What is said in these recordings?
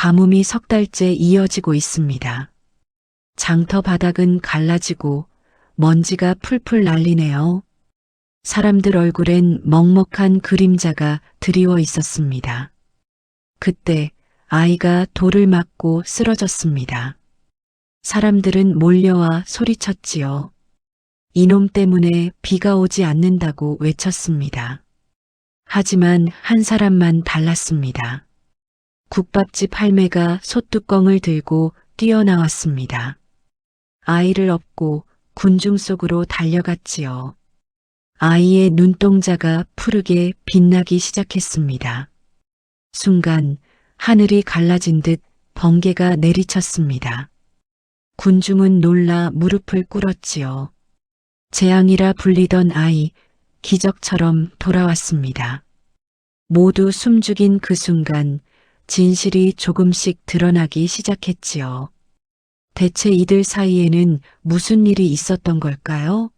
가뭄이 석 달째 이어지고 있습니다. 장터 바닥은 갈라지고 먼지가 풀풀 날리네요. 사람들 얼굴엔 먹먹한 그림자가 드리워 있었습니다. 그때 아이가 돌을 맞고 쓰러졌습니다. 사람들은 몰려와 소리쳤지요. 이놈 때문에 비가 오지 않는다고 외쳤습니다. 하지만 한 사람만 달랐습니다. 국밥집 할매가 솥뚜껑을 들고 뛰어나왔습니다. 아이를 업고 군중 속으로 달려갔지요. 아이의 눈동자가 푸르게 빛나기 시작했습니다. 순간 하늘이 갈라진 듯 번개가 내리쳤습니다. 군중은 놀라 무릎을 꿇었지요. 재앙이라 불리던 아이, 기적처럼 돌아왔습니다. 모두 숨죽인 그 순간 진실이 조금씩 드러나기 시작했지요. 대체 이들 사이에는 무슨 일이 있었던 걸까요?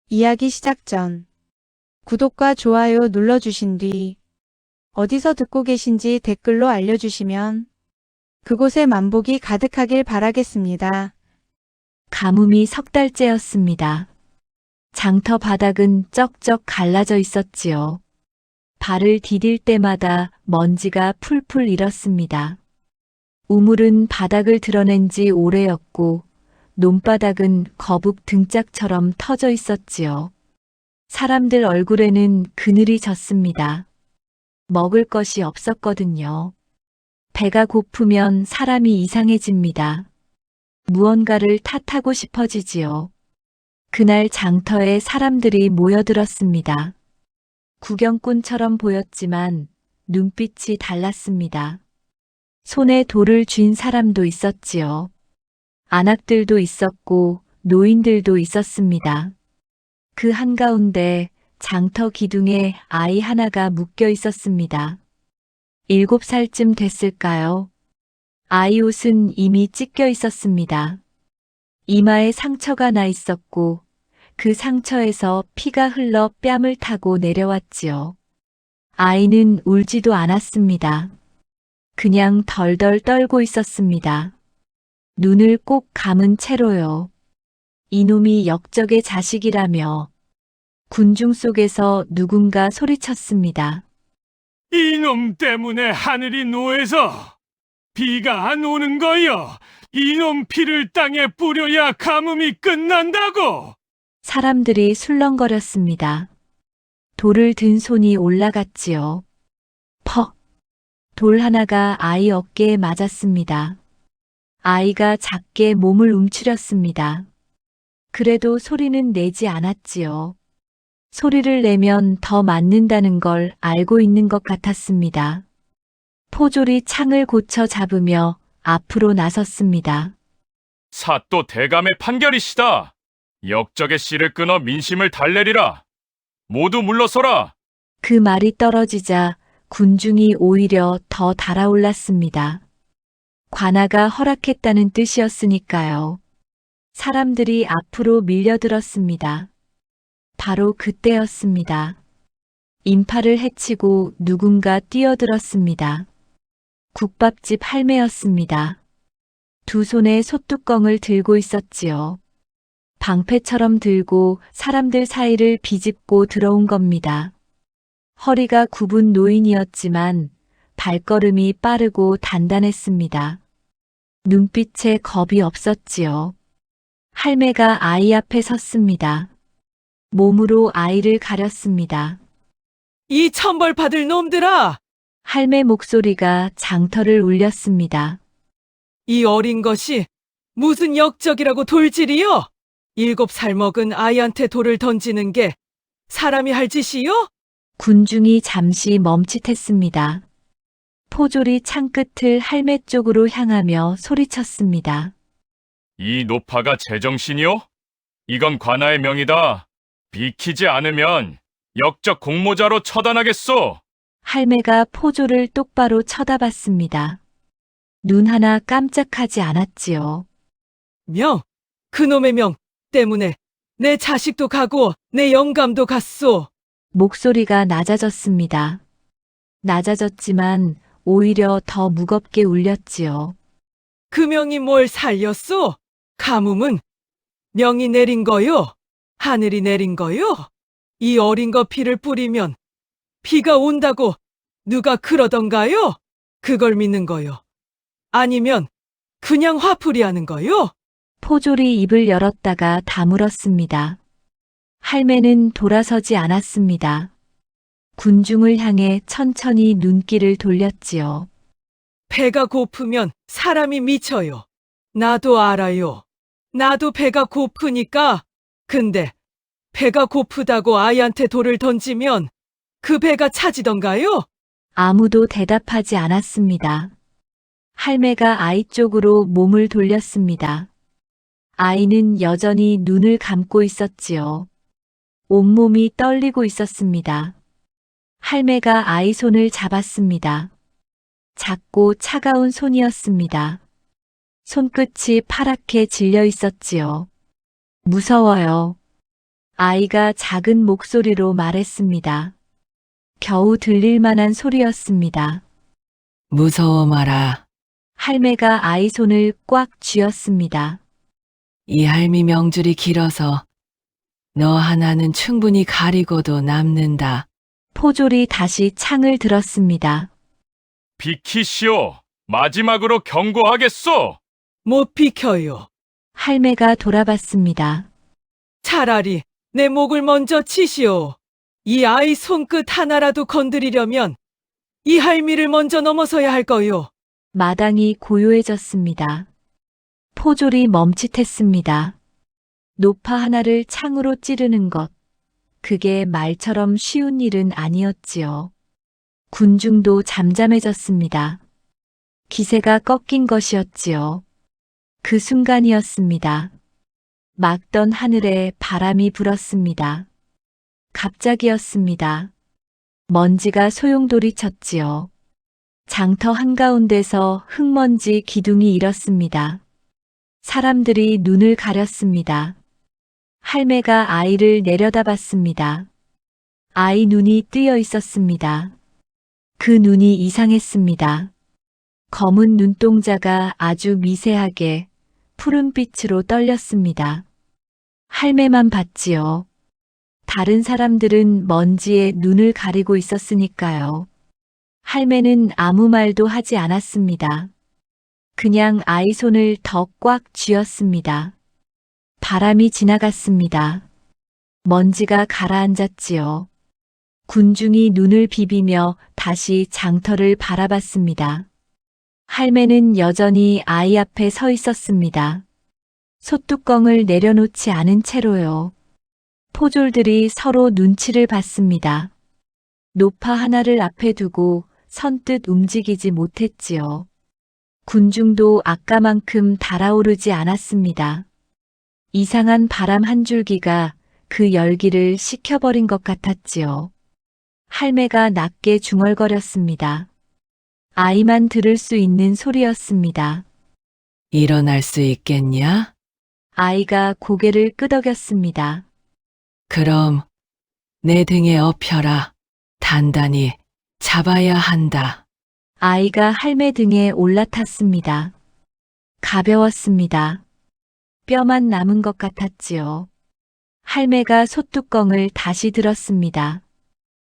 이야기 시작 전 구독과 좋아요 눌러주신 뒤 어디서 듣고 계신지 댓글로 알려주시면 그곳에 만복이 가득하길 바라겠습니다. 가뭄이 석 달째였습니다. 장터 바닥은 쩍쩍 갈라져 있었지요. 발을 디딜 때마다 먼지가 풀풀 일었습니다. 우물은 바닥을 드러낸 지 오래였고 논바닥은 거북 등짝처럼 터져 있었지요. 사람들 얼굴에는 그늘이 졌습니다. 먹을 것이 없었거든요. 배가 고프면 사람이 이상해집니다. 무언가를 탓하고 싶어지지요. 그날 장터에 사람들이 모여들었습니다. 구경꾼처럼 보였지만 눈빛이 달랐습니다. 손에 돌을 쥔 사람도 있었지요. 안악들도 있었고 노인들도 있었습니다. 그 한가운데 장터 기둥에 아이 하나가 묶여 있었습니다. 7살쯤 됐을까요? 아이 옷은 이미 찢겨 있었습니다. 이마에 상처가 나 있었고 그 상처에서 피가 흘러 뺨을 타고 내려왔지요. 아이는 울지도 않았습니다. 그냥 덜덜 떨고 있었습니다. 눈을 꼭 감은 채로요. 이놈이 역적의 자식이라며 군중 속에서 누군가 소리쳤습니다. 이놈 때문에 하늘이 노해서 비가 안 오는 거여. 이놈 피를 땅에 뿌려야 가뭄이 끝난다고. 사람들이 술렁거렸습니다. 돌을 든 손이 올라갔지요. 퍽! 돌 하나가 아이 어깨에 맞았습니다. 아이가 작게 몸을 움츠렸습니다. 그래도 소리는 내지 않았지요. 소리를 내면 더 맞는다는 걸 알고 있는 것 같았습니다. 포졸이 창을 고쳐 잡으며 앞으로 나섰습니다. 사또 대감의 판결이시다. 역적의 씨를 끊어 민심을 달래리라. 모두 물러서라. 그 말이 떨어지자 군중이 오히려 더 달아올랐습니다. 관아가 허락했다는 뜻이었으니까요. 사람들이 앞으로 밀려들었습니다. 바로 그때였습니다. 인파를 헤치고 누군가 뛰어들었습니다. 국밥집 할매였습니다. 두 손에 솥뚜껑을 들고 있었지요. 방패처럼 들고 사람들 사이를 비집고 들어온 겁니다. 허리가 굽은 노인이었지만 발걸음이 빠르고 단단했습니다. 눈빛에 겁이 없었지요. 할매가 아이 앞에 섰습니다. 몸으로 아이를 가렸습니다. 이 천벌 받을 놈들아! 할매 목소리가 장터를 울렸습니다. 이 어린 것이 무슨 역적이라고 돌질이여? 7살 먹은 아이한테 돌을 던지는 게 사람이 할 짓이요? 군중이 잠시 멈칫했습니다. 포졸이 창끝을 할매 쪽으로 향하며 소리쳤습니다. 이 노파가 제정신이요? 이건 관아의 명이다. 비키지 않으면 역적 공모자로 처단하겠소. 할매가 포졸을 똑바로 쳐다봤습니다. 눈 하나 깜짝하지 않았지요. 명! 그놈의 명 때문에 내 자식도 가고 내 영감도 갔소. 목소리가 낮아졌습니다. 낮아졌지만 오히려 더 무겁게 울렸지요. 그 명이 뭘 살렸소? 가뭄은 명이 내린 거요? 하늘이 내린 거요? 이 어린 거 피를 뿌리면 비가 온다고 누가 그러던가요? 그걸 믿는 거요? 아니면 그냥 화풀이 하는 거요? 포졸이 입을 열었다가 다물었습니다. 할매는 돌아서지 않았습니다. 군중을 향해 천천히 눈길을 돌렸지요. 배가 고프면 사람이 미쳐요. 나도 알아요. 나도 배가 고프니까. 근데 배가 고프다고 아이한테 돌을 던지면 그 배가 차지던가요? 아무도 대답하지 않았습니다. 할매가 아이 쪽으로 몸을 돌렸습니다. 아이는 여전히 눈을 감고 있었지요. 온몸이 떨리고 있었습니다. 할매가 아이 손을 잡았습니다. 작고 차가운 손이었습니다. 손끝이 파랗게 질려 있었지요. 무서워요. 아이가 작은 목소리로 말했습니다. 겨우 들릴 만한 소리였습니다. 무서워 마라. 할매가 아이 손을 꽉 쥐었습니다. 이 할미 명줄이 길어서 너 하나는 충분히 가리고도 남는다. 포졸이 다시 창을 들었습니다. 비키시오. 마지막으로 경고하겠소. 못 비켜요. 할매가 돌아봤습니다. 차라리 내 목을 먼저 치시오. 이 아이 손끝 하나라도 건드리려면 이 할미를 먼저 넘어서야 할 거요. 마당이 고요해졌습니다. 포졸이 멈칫했습니다. 노파 하나를 창으로 찌르는 것. 그게 말처럼 쉬운 일은 아니었지요. 군중도 잠잠해졌습니다. 기세가 꺾인 것이었지요. 그 순간이었습니다. 막던 하늘에 바람이 불었습니다. 갑자기였습니다. 먼지가 소용돌이 쳤지요. 장터 한가운데서 흙먼지 기둥이 일었습니다. 사람들이 눈을 가렸습니다. 할매가 아이를 내려다봤습니다. 아이 눈이 뜨여 있었습니다. 그 눈이 이상했습니다. 검은 눈동자가 아주 미세하게 푸른빛으로 떨렸습니다. 할매만 봤지요. 다른 사람들은 먼지에 눈을 가리고 있었으니까요. 할매는 아무 말도 하지 않았습니다. 그냥 아이 손을 더 꽉 쥐었습니다. 바람이 지나갔습니다. 먼지가 가라앉았지요. 군중이 눈을 비비며 다시 장터를 바라봤습니다. 할매는 여전히 아이 앞에 서 있었습니다. 솥뚜껑을 내려놓지 않은 채로요. 포졸들이 서로 눈치를 봤습니다. 노파 하나를 앞에 두고 선뜻 움직이지 못했지요. 군중도 아까만큼 달아오르지 않았습니다. 이상한 바람 한 줄기가 그 열기를 식혀버린 것 같았지요. 할매가 낮게 중얼거렸습니다. 아이만 들을 수 있는 소리였습니다. 일어날 수 있겠냐? 아이가 고개를 끄덕였습니다. 그럼 내 등에 업혀라. 단단히 잡아야 한다. 아이가 할매 등에 올라탔습니다. 가벼웠습니다. 뼈만 남은 것 같았지요. 할매가 솥뚜껑을 다시 들었습니다.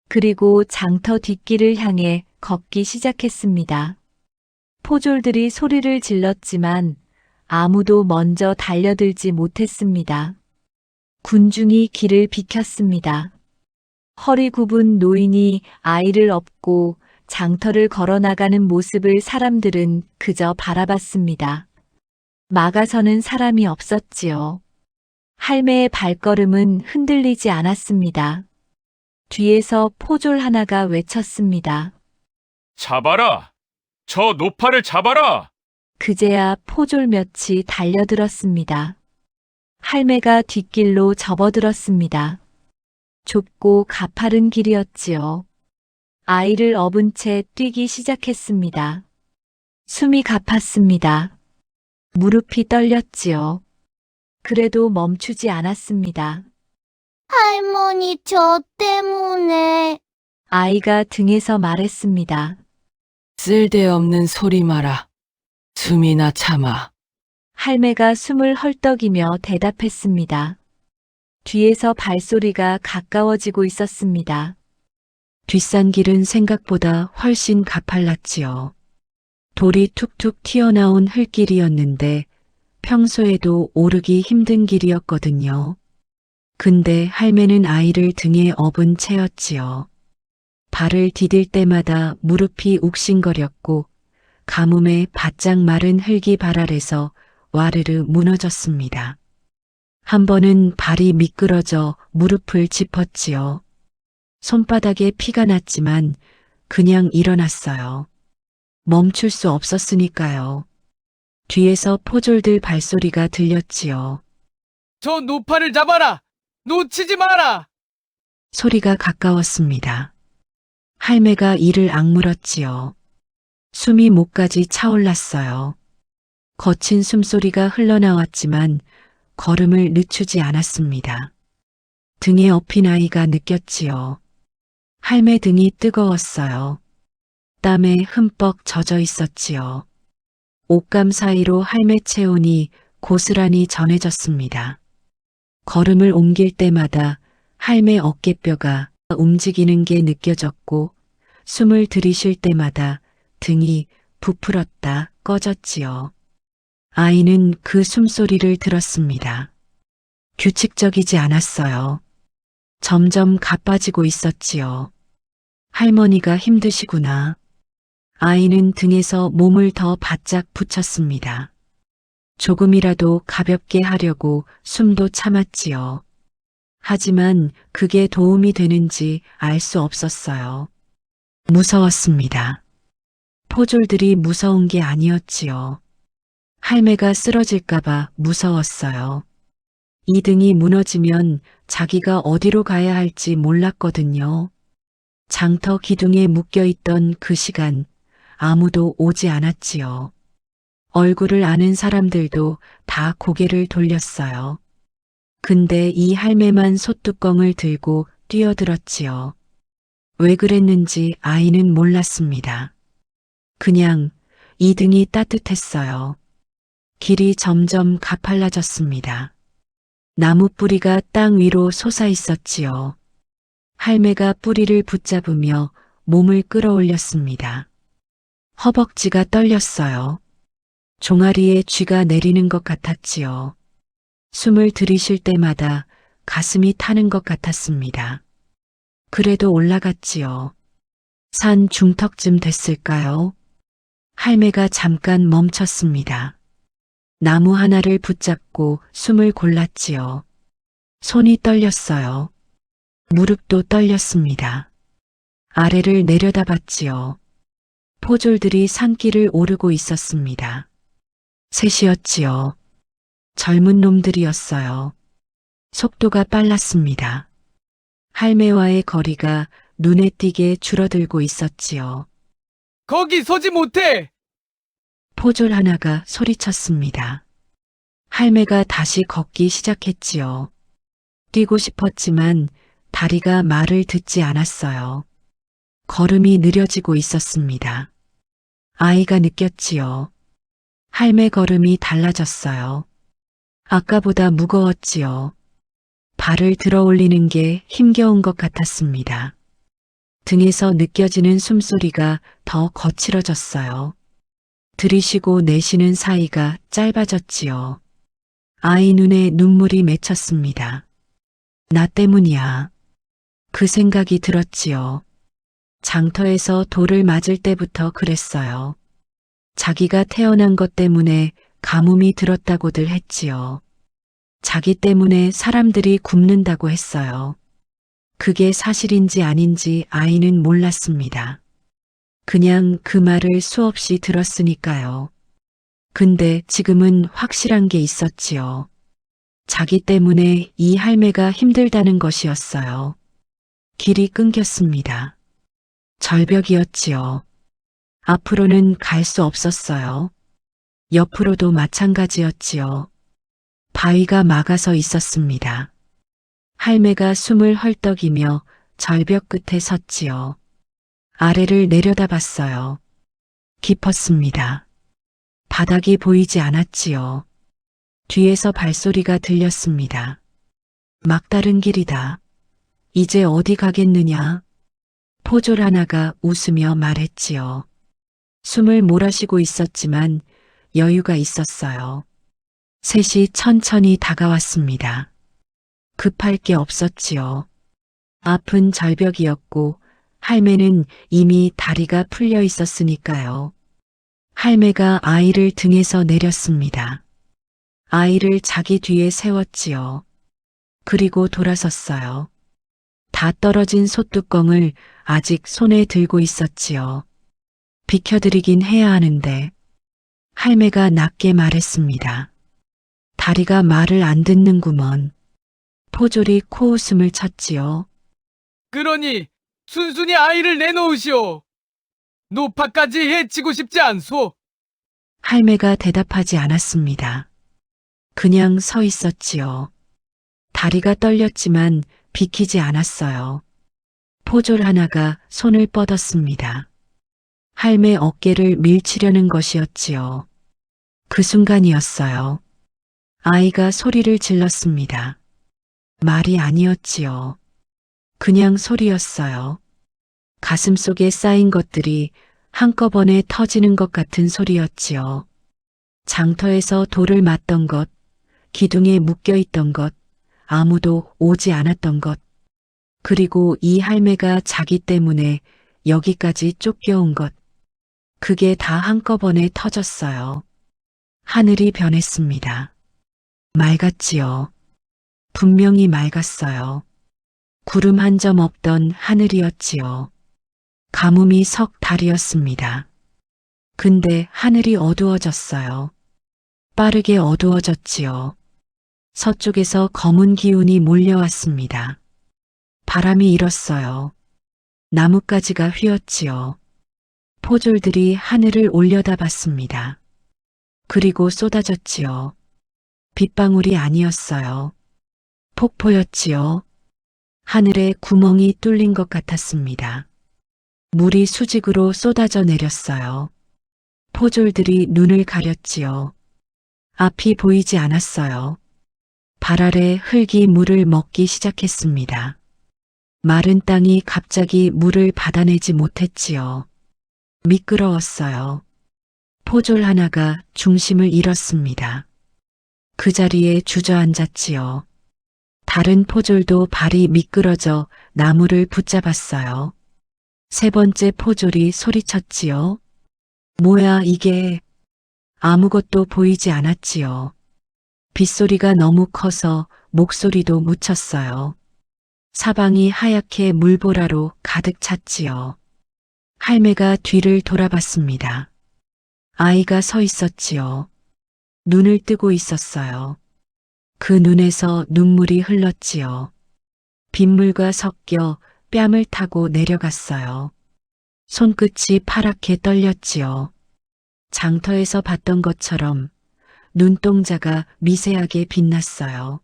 그리고 장터 뒷길을 향해 걷기 시작했습니다. 포졸들이 소리를 질렀지만 아무도 먼저 달려들지 못했습니다. 군중이 길을 비켰습니다. 허리 굽은 노인이 아이를 업고 장터를 걸어나가는 모습을 사람들은 그저 바라봤습니다. 막아서는 사람이 없었지요. 할매의 발걸음은 흔들리지 않았습니다. 뒤에서 포졸 하나가 외쳤습니다. 잡아라. 저 노파를 잡아라. 그제야 포졸 몇이 달려들었습니다. 할매가 뒷길로 접어들었습니다. 좁고 가파른 길이었지요. 아이를 업은 채 뛰기 시작했습니다. 숨이 가팠습니다. 무릎이 떨렸지요. 그래도 멈추지 않았습니다. 할머니, 저 때문에. 아이가 등에서 말했습니다. 쓸데없는 소리 마라. 숨이나 참아. 할매가 숨을 헐떡이며 대답했습니다. 뒤에서 발소리가 가까워지고 있었습니다. 뒷산길은 생각보다 훨씬 가팔랐지요. 돌이 툭툭 튀어나온 흙길이었는데 평소에도 오르기 힘든 길이었거든요. 근데 할매는 아이를 등에 업은 채였지요. 발을 디딜 때마다 무릎이 욱신거렸고 가뭄에 바짝 마른 흙이 발 아래서 와르르 무너졌습니다. 한 번은 발이 미끄러져 무릎을 짚었지요. 손바닥에 피가 났지만 그냥 일어났어요. 멈출 수 없었으니까요. 뒤에서 포졸들 발소리가 들렸지요. 저 노파를 잡아라! 놓치지 마라! 소리가 가까웠습니다. 할매가 이를 악물었지요. 숨이 목까지 차올랐어요. 거친 숨소리가 흘러나왔지만 걸음을 늦추지 않았습니다. 등에 업힌 아이가 느꼈지요. 할매 등이 뜨거웠어요. 땀에 흠뻑 젖어 있었지요. 옷감 사이로 할매 체온이 고스란히 전해졌습니다. 걸음을 옮길 때마다 할매 어깨뼈가 움직이는 게 느껴졌고 숨을 들이쉴 때마다 등이 부풀었다 꺼졌지요. 아이는 그 숨소리를 들었습니다. 규칙적이지 않았어요. 점점 가빠지고 있었지요. 할머니가 힘드시구나. 아이는 등에서 몸을 더 바짝 붙였습니다. 조금이라도 가볍게 하려고 숨도 참았지요. 하지만 그게 도움이 되는지 알 수 없었어요. 무서웠습니다. 포졸들이 무서운 게 아니었지요. 할매가 쓰러질까봐 무서웠어요. 이 등이 무너지면 자기가 어디로 가야 할지 몰랐거든요. 장터 기둥에 묶여있던 그 시간 아무도 오지 않았지요. 얼굴을 아는 사람들도 다 고개를 돌렸어요. 근데 이 할매만 솥뚜껑을 들고 뛰어들었지요. 왜 그랬는지 아이는 몰랐습니다. 그냥 이 등이 따뜻했어요. 길이 점점 가팔라졌습니다. 나무 뿌리가 땅 위로 솟아 있었지요. 할매가 뿌리를 붙잡으며 몸을 끌어올렸습니다. 허벅지가 떨렸어요. 종아리에 쥐가 내리는 것 같았지요. 숨을 들이쉴 때마다 가슴이 타는 것 같았습니다. 그래도 올라갔지요. 산 중턱쯤 됐을까요? 할매가 잠깐 멈췄습니다. 나무 하나를 붙잡고 숨을 골랐지요. 손이 떨렸어요. 무릎도 떨렸습니다. 아래를 내려다봤지요. 포졸들이 산길을 오르고 있었습니다. 셋이었지요. 젊은 놈들이었어요. 속도가 빨랐습니다. 할매와의 거리가 눈에 띄게 줄어들고 있었지요. 거기 서지 못해! 포졸 하나가 소리쳤습니다. 할매가 다시 걷기 시작했지요. 뛰고 싶었지만 다리가 말을 듣지 않았어요. 걸음이 느려지고 있었습니다. 아이가 느꼈지요. 할매 걸음이 달라졌어요. 아까보다 무거웠지요. 발을 들어 올리는 게 힘겨운 것 같았습니다. 등에서 느껴지는 숨소리가 더 거칠어졌어요. 들이쉬고 내쉬는 사이가 짧아졌지요. 아이 눈에 눈물이 맺혔습니다. 나 때문이야. 그 생각이 들었지요. 장터에서 돌을 맞을 때부터 그랬어요. 자기가 태어난 것 때문에 가뭄이 들었다고들 했지요. 자기 때문에 사람들이 굶는다고 했어요. 그게 사실인지 아닌지 아이는 몰랐습니다. 그냥 그 말을 수없이 들었으니까요. 근데 지금은 확실한 게 있었지요. 자기 때문에 이 할매가 힘들다는 것이었어요. 길이 끊겼습니다. 절벽이었지요. 앞으로는 갈 수 없었어요. 옆으로도 마찬가지였지요. 바위가 막아서 있었습니다. 할매가 숨을 헐떡이며 절벽 끝에 섰지요. 아래를 내려다봤어요. 깊었습니다. 바닥이 보이지 않았지요. 뒤에서 발소리가 들렸습니다. 막다른 길이다. 이제 어디 가겠느냐? 포졸 하나가 웃으며 말했지요. 숨을 몰아쉬고 있었지만 여유가 있었어요. 셋이 천천히 다가왔습니다. 급할 게 없었지요. 앞은 절벽이었고 할매는 이미 다리가 풀려 있었으니까요. 할매가 아이를 등에서 내렸습니다. 아이를 자기 뒤에 세웠지요. 그리고 돌아섰어요. 다 떨어진 솥뚜껑을 아직 손에 들고 있었지요. 비켜드리긴 해야 하는데 할매가 낮게 말했습니다. 다리가 말을 안 듣는구먼. 포졸이 코웃음을 쳤지요. 그러니 순순히 아이를 내놓으시오. 노파까지 해치고 싶지 않소. 할매가 대답하지 않았습니다. 그냥 서 있었지요. 다리가 떨렸지만 비키지 않았어요. 포졸 하나가 손을 뻗었습니다. 할매 어깨를 밀치려는 것이었지요. 그 순간이었어요. 아이가 소리를 질렀습니다. 말이 아니었지요. 그냥 소리였어요. 가슴 속에 쌓인 것들이 한꺼번에 터지는 것 같은 소리였지요. 장터에서 돌을 맞던 것, 기둥에 묶여 있던 것, 아무도 오지 않았던 것, 그리고 이 할매가 자기 때문에 여기까지 쫓겨온 것, 그게 다 한꺼번에 터졌어요. 하늘이 변했습니다. 맑았지요. 분명히 맑았어요. 구름 한 점 없던 하늘이었지요. 가뭄이 석 달이었습니다. 근데 하늘이 어두워졌어요. 빠르게 어두워졌지요. 서쪽에서 검은 기운이 몰려왔습니다. 바람이 일었어요. 나뭇가지가 휘었지요. 포졸들이 하늘을 올려다봤습니다. 그리고 쏟아졌지요. 빗방울이 아니었어요. 폭포였지요. 하늘에 구멍이 뚫린 것 같았습니다. 물이 수직으로 쏟아져 내렸어요. 포졸들이 눈을 가렸지요. 앞이 보이지 않았어요. 발 아래 흙이 물을 먹기 시작했습니다. 마른 땅이 갑자기 물을 받아내지 못했지요. 미끄러웠어요. 포졸 하나가 중심을 잃었습니다. 그 자리에 주저앉았지요. 다른 포졸도 발이 미끄러져 나무를 붙잡았어요. 세 번째 포졸이 소리쳤지요. 뭐야 이게. 아무것도 보이지 않았지요. 빗소리가 너무 커서 목소리도 묻혔어요. 사방이 하얗게 물보라로 가득 찼지요. 할매가 뒤를 돌아봤습니다. 아이가 서 있었지요. 눈을 뜨고 있었어요. 그 눈에서 눈물이 흘렀지요. 빗물과 섞여 뺨을 타고 내려갔어요. 손끝이 파랗게 떨렸지요. 장터에서 봤던 것처럼 눈동자가 미세하게 빛났어요.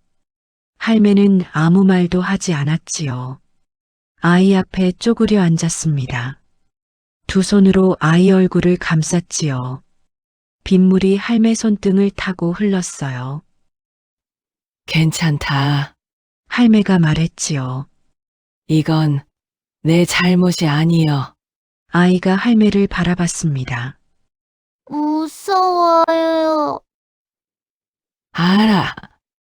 할매는 아무 말도 하지 않았지요. 아이 앞에 쪼그려 앉았습니다. 두 손으로 아이 얼굴을 감쌌지요. 빗물이 할매 손등을 타고 흘렀어요. 괜찮다. 할매가 말했지요. 이건 내 잘못이 아니여. 아이가 할매를 바라봤습니다. 무서워요. 알아.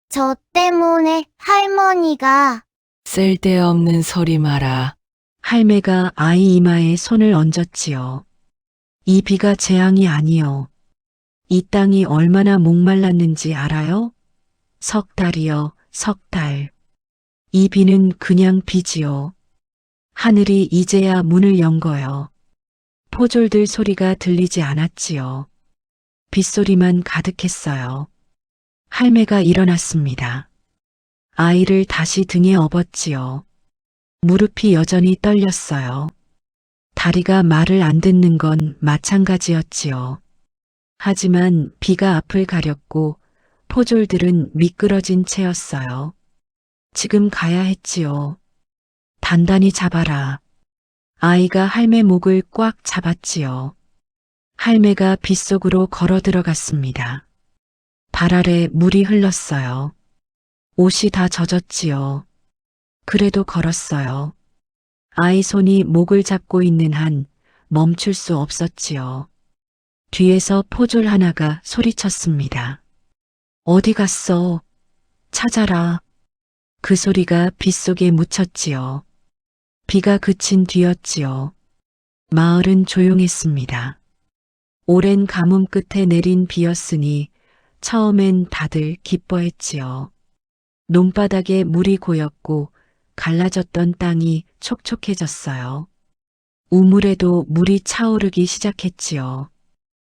저 때문에 할머니가 쓸데없는 소리 마라. 할매가 아이 이마에 손을 얹었지요. 이 비가 재앙이 아니요. 이 땅이 얼마나 목말랐는지 알아요? 석 달이요, 석 달. 이 비는 그냥 비지요. 하늘이 이제야 문을 연 거요. 포졸들 소리가 들리지 않았지요. 빗소리만 가득했어요. 할매가 일어났습니다. 아이를 다시 등에 업었지요. 무릎이 여전히 떨렸어요. 다리가 말을 안 듣는 건 마찬가지였지요. 하지만 비가 앞을 가렸고 포졸들은 미끄러진 채였어요. 지금 가야 했지요. 단단히 잡아라. 아이가 할매 목을 꽉 잡았지요. 할매가 빗속으로 걸어 들어갔습니다. 발 아래 물이 흘렀어요. 옷이 다 젖었지요. 그래도 걸었어요. 아이 손이 목을 잡고 있는 한 멈출 수 없었지요. 뒤에서 포졸 하나가 소리쳤습니다. 어디 갔어? 찾아라. 그 소리가 빗속에 묻혔지요. 비가 그친 뒤였지요. 마을은 조용했습니다. 오랜 가뭄 끝에 내린 비였으니 처음엔 다들 기뻐했지요. 논바닥에 물이 고였고 갈라졌던 땅이 촉촉해졌어요. 우물에도 물이 차오르기 시작했지요.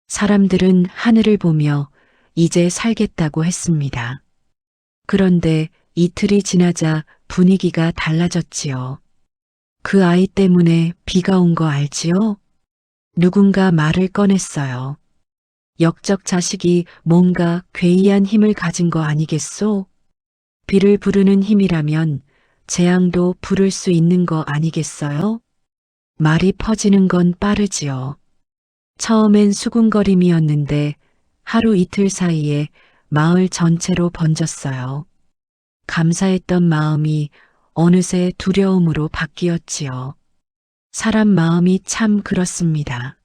사람들은 하늘을 보며 이제 살겠다고 했습니다. 그런데 이틀이 지나자 분위기가 달라졌지요. 그 아이 때문에 비가 온 거 알지요? 누군가 말을 꺼냈어요. 역적 자식이 뭔가 괴이한 힘을 가진 거 아니겠소? 비를 부르는 힘이라면 재앙도 부를 수 있는 거 아니겠어요? 말이 퍼지는 건 빠르지요. 처음엔 수군거림이었는데 하루 이틀 사이에 마을 전체로 번졌어요. 감사했던 마음이 어느새 두려움으로 바뀌었지요. 사람 마음이 참 그렇습니다.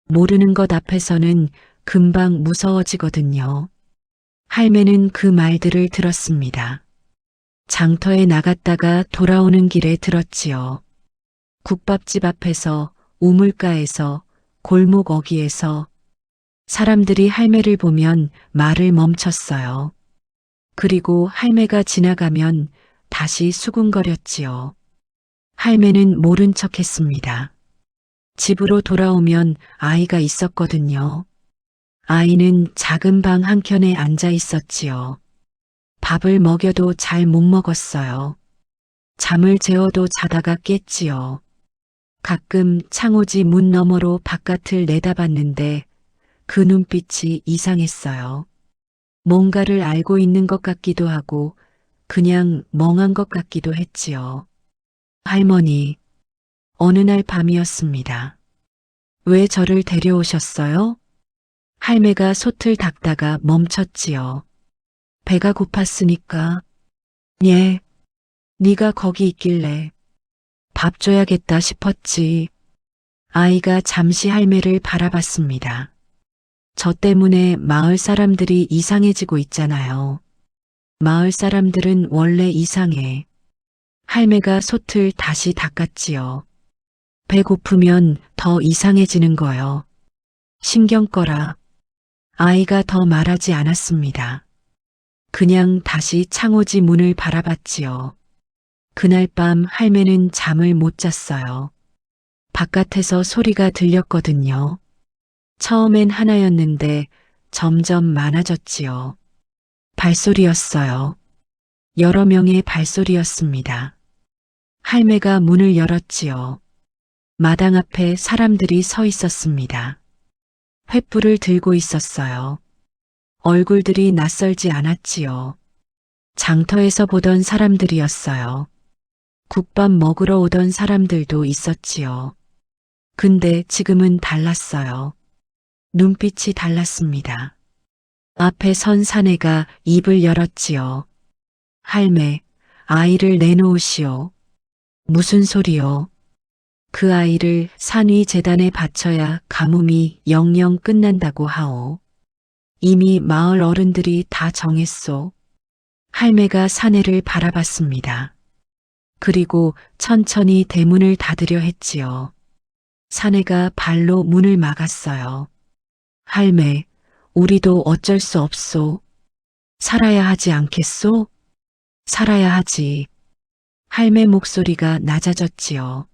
모르는 것 앞에서는 금방 무서워지거든요. 할매는 그 말들을 들었습니다. 장터에 나갔다가 돌아오는 길에 들었지요. 국밥집 앞에서, 우물가에서, 골목 어귀에서 사람들이 할매를 보면 말을 멈췄어요. 그리고 할매가 지나가면 다시 수군거렸지요. 할매는 모른 척했습니다. 집으로 돌아오면 아이가 있었거든요. 아이는 작은 방 한켠에 앉아 있었지요. 밥을 먹여도 잘 못 먹었어요. 잠을 재워도 자다가 깼지요. 가끔 창호지 문 너머로 바깥을 내다봤는데 그 눈빛이 이상했어요. 뭔가를 알고 있는 것 같기도 하고 그냥 멍한 것 같기도 했지요. 할머니, 어느 날 밤이었습니다. 왜 저를 데려오셨어요? 할매가 솥을 닦다가 멈췄지요. 배가 고팠으니까. 예, 네가 거기 있길래 밥 줘야겠다 싶었지. 아이가 잠시 할매를 바라봤습니다. 저 때문에 마을 사람들이 이상해지고 있잖아요. 마을 사람들은 원래 이상해. 할매가 솥을 다시 닦았지요. 배고프면 더 이상해지는 거요. 신경 꺼라. 아이가 더 말하지 않았습니다. 그냥 다시 창호지 문을 바라봤지요. 그날 밤 할매는 잠을 못 잤어요. 바깥에서 소리가 들렸거든요. 처음엔 하나였는데 점점 많아졌지요. 발소리였어요. 여러 명의 발소리였습니다. 할매가 문을 열었지요. 마당 앞에 사람들이 서 있었습니다. 횃불을 들고 있었어요. 얼굴들이 낯설지 않았지요. 장터에서 보던 사람들이었어요. 국밥 먹으러 오던 사람들도 있었지요. 근데 지금은 달랐어요. 눈빛이 달랐습니다. 앞에 선 사내가 입을 열었지요. 할매, 아이를 내놓으시오. 무슨 소리요? 그 아이를 산위 재단에 바쳐야 가뭄이 영영 끝난다고 하오. 이미 마을 어른들이 다 정했소. 할매가 사내를 바라봤습니다. 그리고 천천히 대문을 닫으려 했지요. 사내가 발로 문을 막았어요. 할매, 우리도 어쩔 수 없소. 살아야 하지 않겠소? 살아야 하지. 할매 목소리가 낮아졌지요.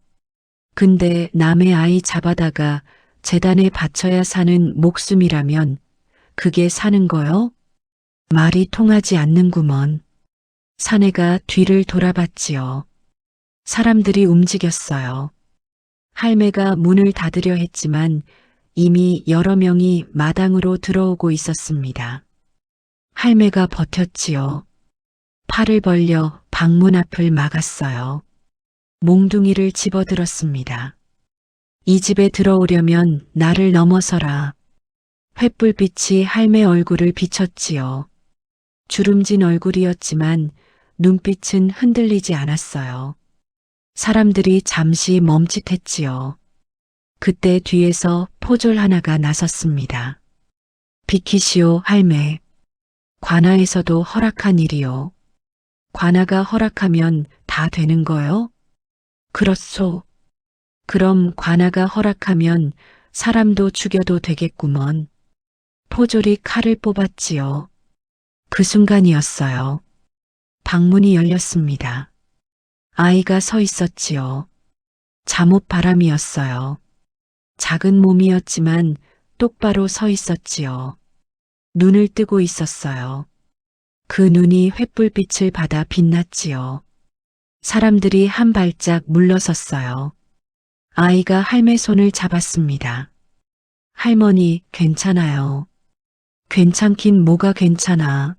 근데 남의 아이 잡아다가 재단에 바쳐야 사는 목숨이라면 그게 사는 거요? 말이 통하지 않는구먼. 사내가 뒤를 돌아봤지요. 사람들이 움직였어요. 할매가 문을 닫으려 했지만 이미 여러 명이 마당으로 들어오고 있었습니다. 할매가 버텼지요. 팔을 벌려 방문 앞을 막았어요. 몽둥이를 집어들었습니다. 이 집에 들어오려면 나를 넘어서라. 횃불빛이 할매 얼굴을 비쳤지요. 주름진 얼굴이었지만 눈빛은 흔들리지 않았어요. 사람들이 잠시 멈칫했지요. 그때 뒤에서 포졸 하나가 나섰습니다. 비키시오, 할매. 관아에서도 허락한 일이요. 관아가 허락하면 다 되는 거요? 그렇소. 그럼 관아가 허락하면 사람도 죽여도 되겠구먼. 포졸이 칼을 뽑았지요. 그 순간이었어요. 방문이 열렸습니다. 아이가 서 있었지요. 잠옷 바람이었어요. 작은 몸이었지만 똑바로 서 있었지요. 눈을 뜨고 있었어요. 그 눈이 횃불빛을 받아 빛났지요. 사람들이 한 발짝 물러섰어요. 아이가 할매 손을 잡았습니다. 할머니, 괜찮아요. 괜찮긴 뭐가 괜찮아.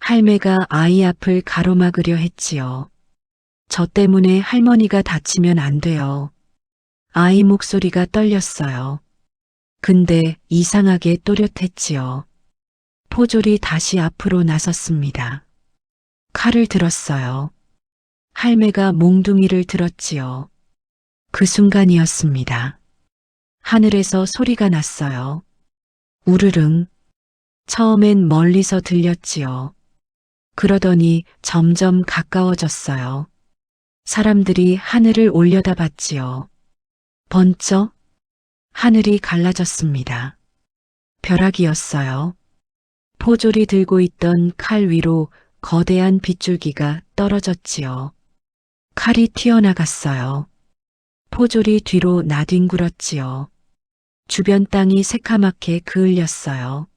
할매가 아이 앞을 가로막으려 했지요. 저 때문에 할머니가 다치면 안 돼요. 아이 목소리가 떨렸어요. 근데 이상하게 또렷했지요. 포졸이 다시 앞으로 나섰습니다. 칼을 들었어요. 할매가 몽둥이를 들었지요. 그 순간이었습니다. 하늘에서 소리가 났어요. 우르릉. 처음엔 멀리서 들렸지요. 그러더니 점점 가까워졌어요. 사람들이 하늘을 올려다봤지요. 번쩍 하늘이 갈라졌습니다. 벼락이었어요. 포졸이 들고 있던 칼 위로 거대한 빗줄기가 떨어졌지요. 칼이 튀어나갔어요. 포졸이 뒤로 나뒹굴었지요. 주변 땅이 새카맣게 그을렸어요.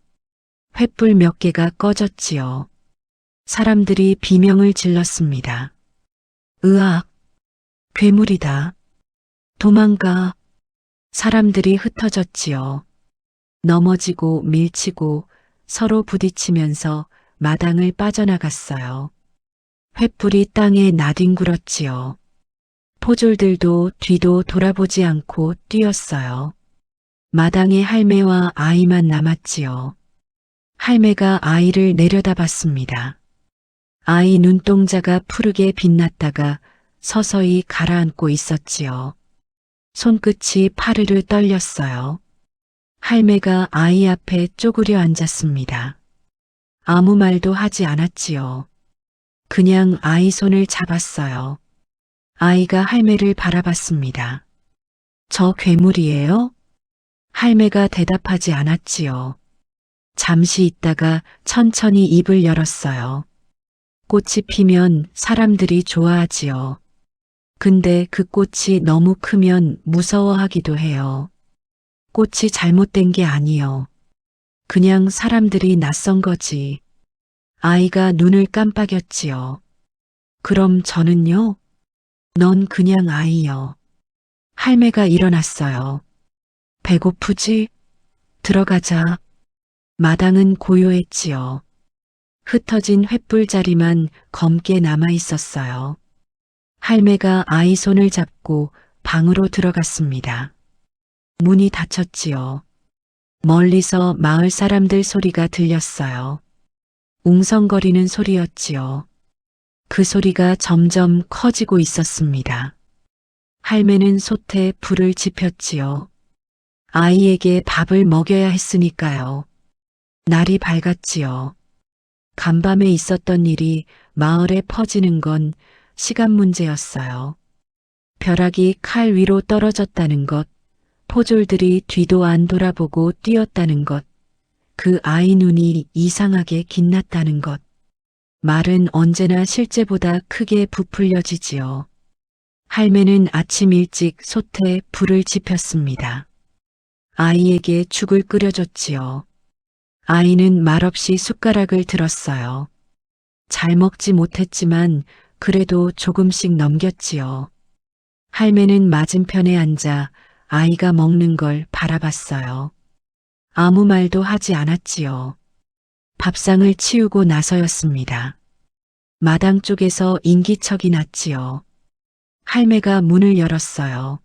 횃불 몇 개가 꺼졌지요. 사람들이 비명을 질렀습니다. 으악! 괴물이다. 도망가. 사람들이 흩어졌지요. 넘어지고 밀치고 서로 부딪히면서 마당을 빠져나갔어요. 횃불이 땅에 나뒹굴었지요. 포졸들도 뒤도 돌아보지 않고 뛰었어요. 마당에 할매와 아이만 남았지요. 할매가 아이를 내려다봤습니다. 아이 눈동자가 푸르게 빛났다가 서서히 가라앉고 있었지요. 손끝이 파르르 떨렸어요. 할매가 아이 앞에 쪼그려 앉았습니다. 아무 말도 하지 않았지요. 그냥 아이 손을 잡았어요. 아이가 할매를 바라봤습니다. 저 괴물이에요? 할매가 대답하지 않았지요. 잠시 있다가 천천히 입을 열었어요. 꽃이 피면 사람들이 좋아하지요. 근데 그 꽃이 너무 크면 무서워하기도 해요. 꽃이 잘못된 게 아니요. 그냥 사람들이 낯선 거지. 아이가 눈을 깜빡였지요. 그럼 저는요? 넌 그냥 아이요. 할매가 일어났어요. 배고프지? 들어가자. 마당은 고요했지요. 흩어진 횃불자리만 검게 남아 있었어요. 할매가 아이 손을 잡고 방으로 들어갔습니다. 문이 닫혔지요. 멀리서 마을 사람들 소리가 들렸어요. 웅성거리는 소리였지요. 그 소리가 점점 커지고 있었습니다. 할매는 솥에 불을 지폈지요. 아이에게 밥을 먹여야 했으니까요. 날이 밝았지요. 간밤에 있었던 일이 마을에 퍼지는 건 시간 문제였어요. 벼락이 칼 위로 떨어졌다는 것, 포졸들이 뒤도 안 돌아보고 뛰었다는 것, 그 아이 눈이 이상하게 빛났다는 것. 말은 언제나 실제보다 크게 부풀려지지요. 할매는 아침 일찍 솥에 불을 지폈습니다. 아이에게 죽을 끓여줬지요. 아이는 말없이 숟가락을 들었어요. 잘 먹지 못했지만 그래도 조금씩 넘겼지요. 할매는 맞은편에 앉아 아이가 먹는 걸 바라봤어요. 아무 말도 하지 않았지요. 밥상을 치우고 나서였습니다. 마당 쪽에서 인기척이 났지요. 할매가 문을 열었어요.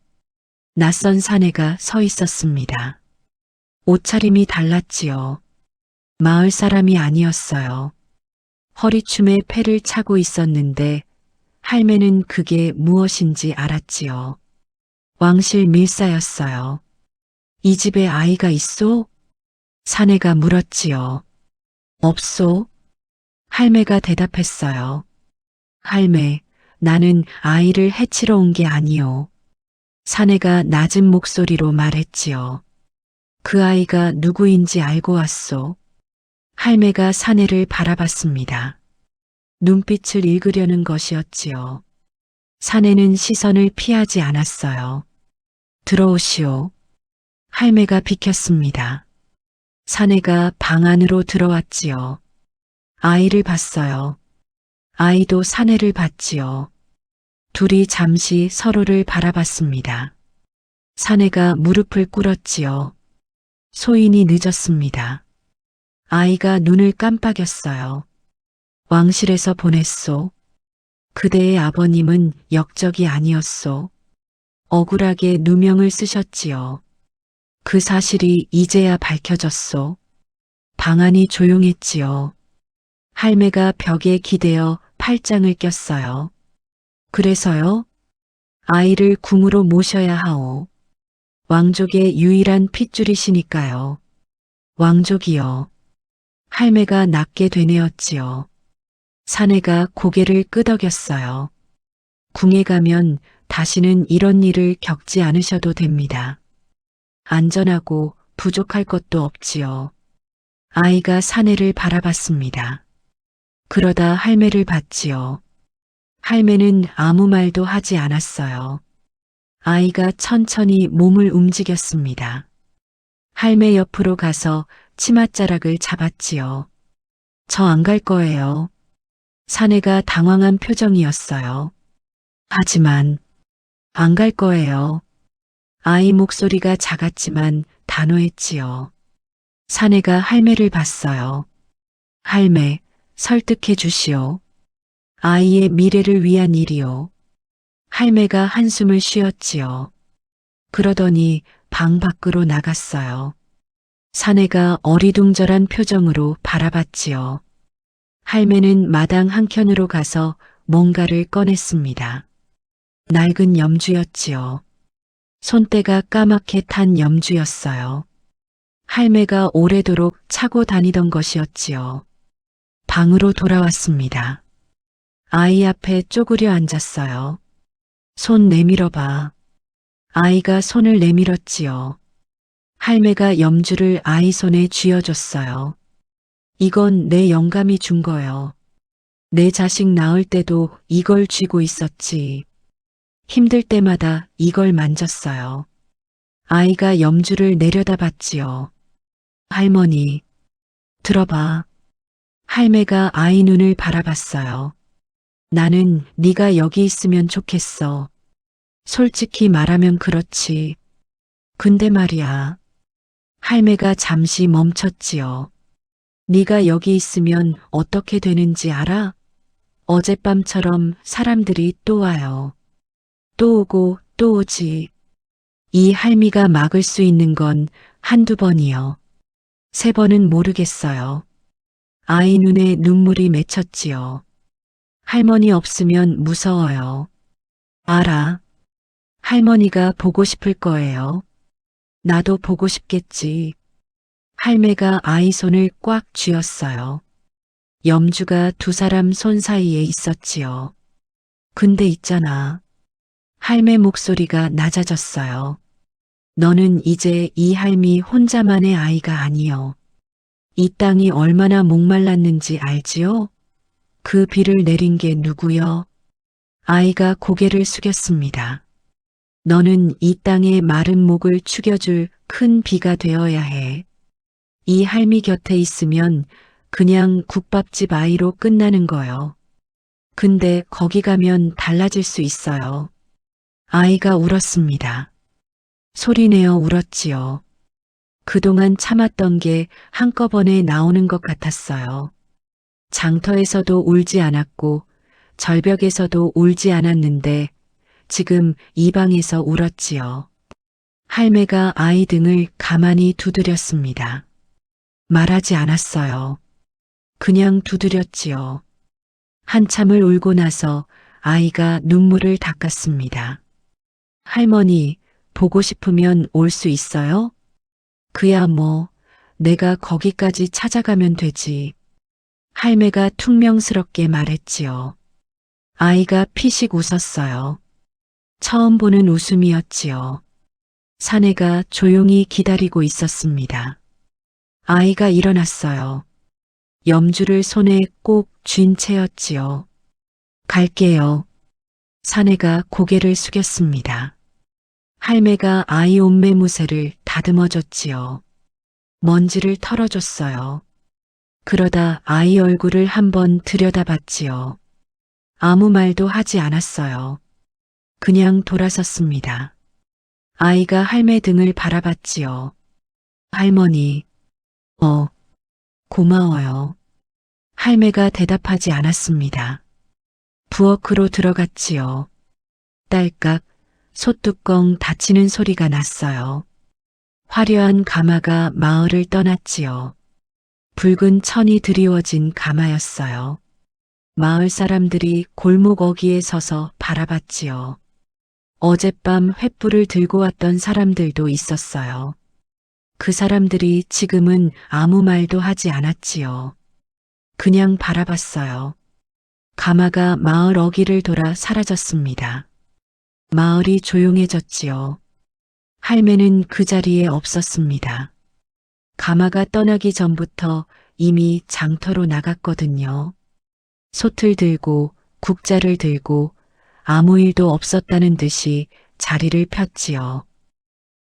낯선 사내가 서 있었습니다. 옷차림이 달랐지요. 마을 사람이 아니었어요. 허리춤에 패를 차고 있었는데 할매는 그게 무엇인지 알았지요. 왕실 밀사였어요. 이 집에 아이가 있소? 사내가 물었지요. 없소? 할매가 대답했어요. 할매, 나는 아이를 해치러 온 게 아니오. 사내가 낮은 목소리로 말했지요. 그 아이가 누구인지 알고 왔소. 할매가 사내를 바라봤습니다. 눈빛을 읽으려는 것이었지요. 사내는 시선을 피하지 않았어요. 들어오시오. 할매가 비켰습니다. 사내가 방 안으로 들어왔지요. 아이를 봤어요. 아이도 사내를 봤지요. 둘이 잠시 서로를 바라봤습니다. 사내가 무릎을 꿇었지요. 소인이 늦었습니다. 아이가 눈을 깜빡였어요. 왕실에서 보냈소. 그대의 아버님은 역적이 아니었소. 억울하게 누명을 쓰셨지요. 그 사실이 이제야 밝혀졌소. 방 안이 조용했지요. 할매가 벽에 기대어 팔짱을 꼈어요. 그래서요? 아이를 궁으로 모셔야 하오. 왕족의 유일한 핏줄이시니까요. 왕족이요. 할매가 낮게 되뇌었지요. 사내가 고개를 끄덕였어요. 궁에 가면 다시는 이런 일을 겪지 않으셔도 됩니다. 안전하고 부족할 것도 없지요. 아이가 사내를 바라봤습니다. 그러다 할매를 봤지요. 할매는 아무 말도 하지 않았어요. 아이가 천천히 몸을 움직였습니다. 할매 옆으로 가서 치맛자락을 잡았지요. 저 안 갈 거예요. 사내가 당황한 표정이었어요. 하지만 안 갈 거예요. 아이 목소리가 작았지만 단호했지요. 사내가 할매를 봤어요. 할매, 설득해 주시오. 아이의 미래를 위한 일이요. 할매가 한숨을 쉬었지요. 그러더니 방 밖으로 나갔어요. 사내가 어리둥절한 표정으로 바라봤지요. 할매는 마당 한켠으로 가서 뭔가를 꺼냈습니다. 낡은 염주였지요. 손때가 까맣게 탄 염주였어요. 할매가 오래도록 차고 다니던 것이었지요. 방으로 돌아왔습니다. 아이 앞에 쪼그려 앉았어요. 손 내밀어봐. 아이가 손을 내밀었지요. 할매가 염주를 아이 손에 쥐어줬어요. 이건 내 영감이 준 거요. 내 자식 낳을 때도 이걸 쥐고 있었지. 힘들 때마다 이걸 만졌어요. 아이가 염주를 내려다봤지요. 할머니, 들어봐. 할매가 아이 눈을 바라봤어요. 나는 네가 여기 있으면 좋겠어. 솔직히 말하면 그렇지. 근데 말이야. 할매가 잠시 멈췄지요. 네가 여기 있으면 어떻게 되는지 알아? 어젯밤처럼 사람들이 또 와요. 또 오고 또 오지. 이 할미가 막을 수 있는 건 한두 번이요. 세 번은 모르겠어요. 아이 눈에 눈물이 맺혔지요. 할머니 없으면 무서워요. 알아. 할머니가 보고 싶을 거예요. 나도 보고 싶겠지. 할매가 아이 손을 꽉 쥐었어요. 염주가 두 사람 손 사이에 있었지요. 근데 있잖아. 할매 목소리가 낮아졌어요. 너는 이제 이 할미 혼자만의 아이가 아니여. 이 땅이 얼마나 목말랐는지 알지요? 그 비를 내린 게 누구여? 아이가 고개를 숙였습니다. 너는 이 땅의 마른 목을 축여줄 큰 비가 되어야 해. 이 할미 곁에 있으면 그냥 국밥집 아이로 끝나는 거요. 근데 거기 가면 달라질 수 있어요. 아이가 울었습니다. 소리내어 울었지요. 그동안 참았던 게 한꺼번에 나오는 것 같았어요. 장터에서도 울지 않았고 절벽에서도 울지 않았는데 지금 이 방에서 울었지요. 할매가 아이 등을 가만히 두드렸습니다. 말하지 않았어요. 그냥 두드렸지요. 한참을 울고 나서 아이가 눈물을 닦았습니다. 할머니, 보고 싶으면 올 수 있어요? 그야 뭐, 내가 거기까지 찾아가면 되지. 할매가 퉁명스럽게 말했지요. 아이가 피식 웃었어요. 처음 보는 웃음이었지요. 사내가 조용히 기다리고 있었습니다. 아이가 일어났어요. 염주를 손에 꼭 쥔 채였지요. 갈게요. 사내가 고개를 숙였습니다. 할매가 아이 옷매무새를 다듬어줬지요. 먼지를 털어줬어요. 그러다 아이 얼굴을 한번 들여다봤지요. 아무 말도 하지 않았어요. 그냥 돌아섰습니다. 아이가 할매 등을 바라봤지요. 할머니, 고마워요. 할매가 대답하지 않았습니다. 부엌으로 들어갔지요. 딸깍, 솥뚜껑 닫히는 소리가 났어요. 화려한 가마가 마을을 떠났지요. 붉은 천이 드리워진 가마였어요. 마을 사람들이 골목 어귀에 서서 바라봤지요. 어젯밤 횃불을 들고 왔던 사람들도 있었어요. 그 사람들이 지금은 아무 말도 하지 않았지요. 그냥 바라봤어요. 가마가 마을 어귀를 돌아 사라졌습니다. 마을이 조용해졌지요. 할매는 그 자리에 없었습니다. 가마가 떠나기 전부터 이미 장터로 나갔거든요. 솥을 들고 국자를 들고 아무 일도 없었다는 듯이 자리를 폈지요.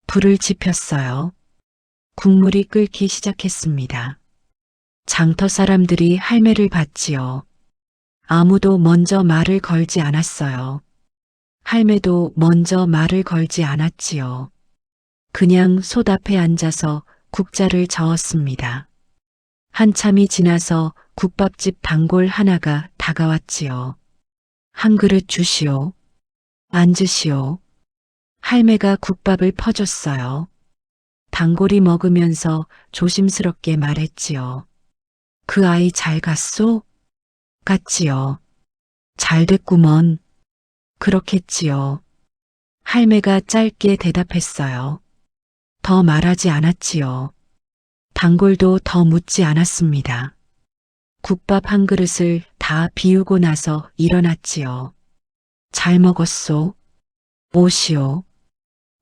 불을 지폈어요. 국물이 끓기 시작했습니다. 장터 사람들이 할매를 봤지요. 아무도 먼저 말을 걸지 않았어요. 할매도 먼저 말을 걸지 않았지요. 그냥 솥 앞에 앉아서 국자를 저었습니다. 한참이 지나서 국밥집 단골 하나가 다가왔지요. 한 그릇 주시오. 앉으시오. 할매가 국밥을 퍼줬어요. 단골이 먹으면서 조심스럽게 말했지요. 그 아이 잘 갔소? 갔지요. 잘 됐구먼. 그렇겠지요. 할매가 짧게 대답했어요. 더 말하지 않았지요. 단골도 더 묻지 않았습니다. 국밥 한 그릇을 다 비우고 나서 일어났지요. 잘 먹었소. 오시오.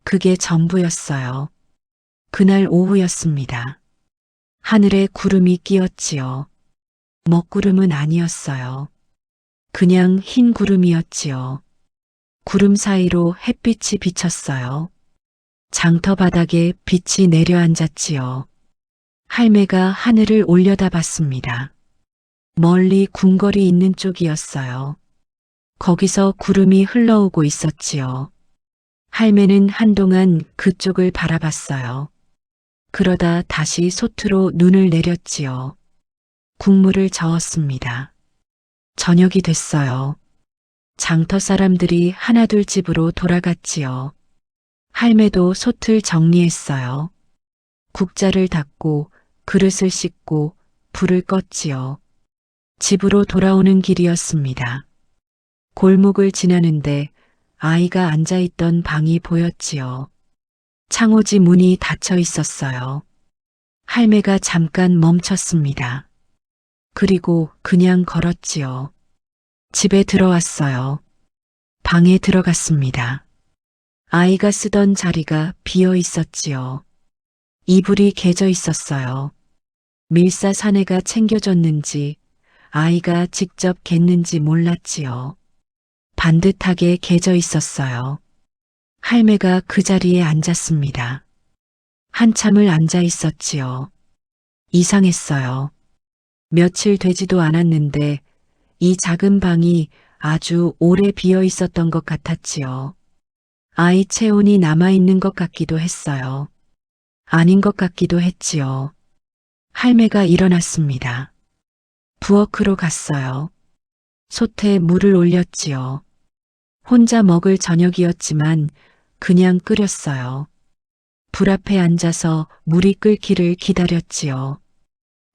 그게 전부였어요. 그날 오후였습니다. 하늘에 구름이 끼었지요. 먹구름은 아니었어요. 그냥 흰 구름이었지요. 구름 사이로 햇빛이 비쳤어요. 장터 바닥에 빛이 내려앉았지요. 할매가 하늘을 올려다봤습니다. 멀리 궁궐이 있는 쪽이었어요. 거기서 구름이 흘러오고 있었지요. 할매는 한동안 그쪽을 바라봤어요. 그러다 다시 솥으로 눈을 내렸지요. 국물을 저었습니다. 저녁이 됐어요. 장터 사람들이 하나둘 집으로 돌아갔지요. 할매도 솥을 정리했어요. 국자를 닫고 그릇을 씻고 불을 껐지요. 집으로 돌아오는 길이었습니다. 골목을 지나는데 아이가 앉아있던 방이 보였지요. 창호지 문이 닫혀 있었어요. 할매가 잠깐 멈췄습니다. 그리고 그냥 걸었지요. 집에 들어왔어요. 방에 들어갔습니다. 아이가 쓰던 자리가 비어 있었지요. 이불이 개져 있었어요. 밀사 사내가 챙겨줬는지 아이가 직접 갰는지 몰랐지요. 반듯하게 개져 있었어요. 할매가 그 자리에 앉았습니다. 한참을 앉아 있었지요. 이상했어요. 며칠 되지도 않았는데 이 작은 방이 아주 오래 비어 있었던 것 같았지요. 아이 체온이 남아있는 것 같기도 했어요. 아닌 것 같기도 했지요. 할매가 일어났습니다. 부엌으로 갔어요. 솥에 물을 올렸지요. 혼자 먹을 저녁이었지만 그냥 끓였어요. 불 앞에 앉아서 물이 끓기를 기다렸지요.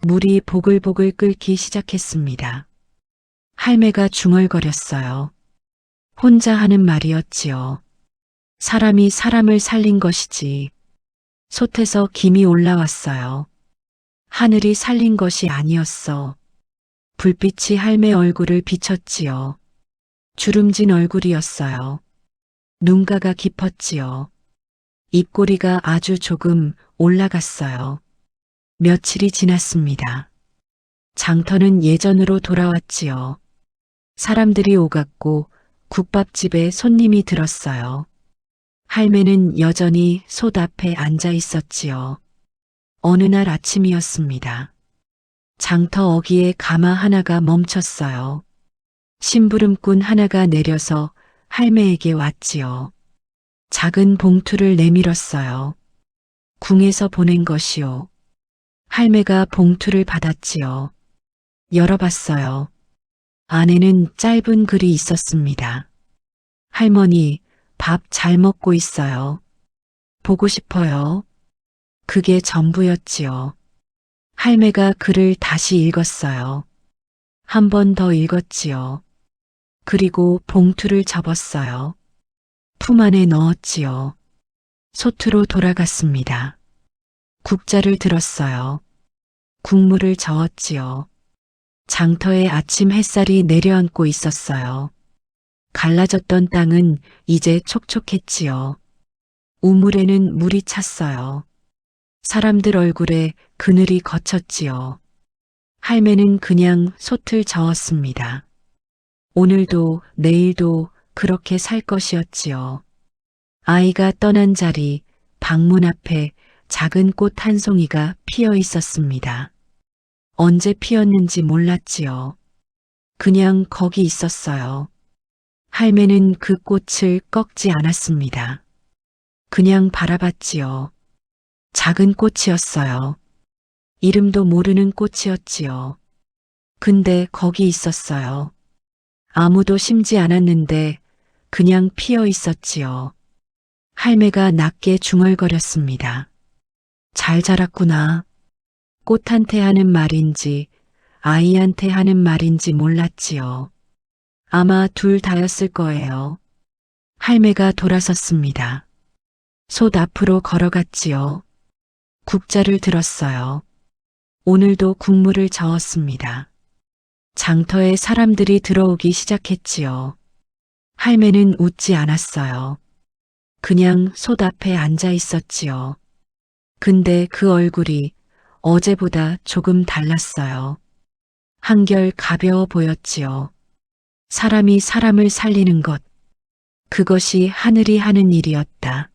물이 보글보글 끓기 시작했습니다. 할매가 중얼거렸어요. 혼자 하는 말이었지요. 사람이 사람을 살린 것이지. 솥에서 김이 올라왔어요. 하늘이 살린 것이 아니었어. 불빛이 할매 얼굴을 비쳤지요. 주름진 얼굴이었어요. 눈가가 깊었지요. 입꼬리가 아주 조금 올라갔어요. 며칠이 지났습니다. 장터는 예전으로 돌아왔지요. 사람들이 오갔고 국밥집에 손님이 들었어요. 할매는 여전히 솥 앞에 앉아 있었지요. 어느 날 아침이었습니다. 장터 어귀에 가마 하나가 멈췄어요. 심부름꾼 하나가 내려서 할매에게 왔지요. 작은 봉투를 내밀었어요. 궁에서 보낸 것이요. 할매가 봉투를 받았지요. 열어봤어요. 안에는 짧은 글이 있었습니다. 할머니, 밥 잘 먹고 있어요. 보고 싶어요. 그게 전부였지요. 할매가 글을 다시 읽었어요. 한 번 더 읽었지요. 그리고 봉투를 접었어요. 품 안에 넣었지요. 솥으로 돌아갔습니다. 국자를 들었어요. 국물을 저었지요. 장터에 아침 햇살이 내려앉고 있었어요. 갈라졌던 땅은 이제 촉촉했지요. 우물에는 물이 찼어요. 사람들 얼굴에 그늘이 걷혔지요. 할매는 그냥 솥을 저었습니다. 오늘도 내일도 그렇게 살 것이었지요. 아이가 떠난 자리, 방문 앞에 작은 꽃 한 송이가 피어 있었습니다. 언제 피었는지 몰랐지요. 그냥 거기 있었어요. 할매는 그 꽃을 꺾지 않았습니다. 그냥 바라봤지요. 작은 꽃이었어요. 이름도 모르는 꽃이었지요. 근데 거기 있었어요. 아무도 심지 않았는데 그냥 피어 있었지요. 할매가 낮게 중얼거렸습니다. 잘 자랐구나. 꽃한테 하는 말인지 아이한테 하는 말인지 몰랐지요. 아마 둘 다였을 거예요. 할매가 돌아섰습니다. 솥 앞으로 걸어갔지요. 국자를 들었어요. 오늘도 국물을 저었습니다. 장터에 사람들이 들어오기 시작했지요. 할매는 웃지 않았어요. 그냥 솥 앞에 앉아 있었지요. 근데 그 얼굴이 어제보다 조금 달랐어요. 한결 가벼워 보였지요. 사람이 사람을 살리는 것, 그것이 하늘이 하는 일이었다.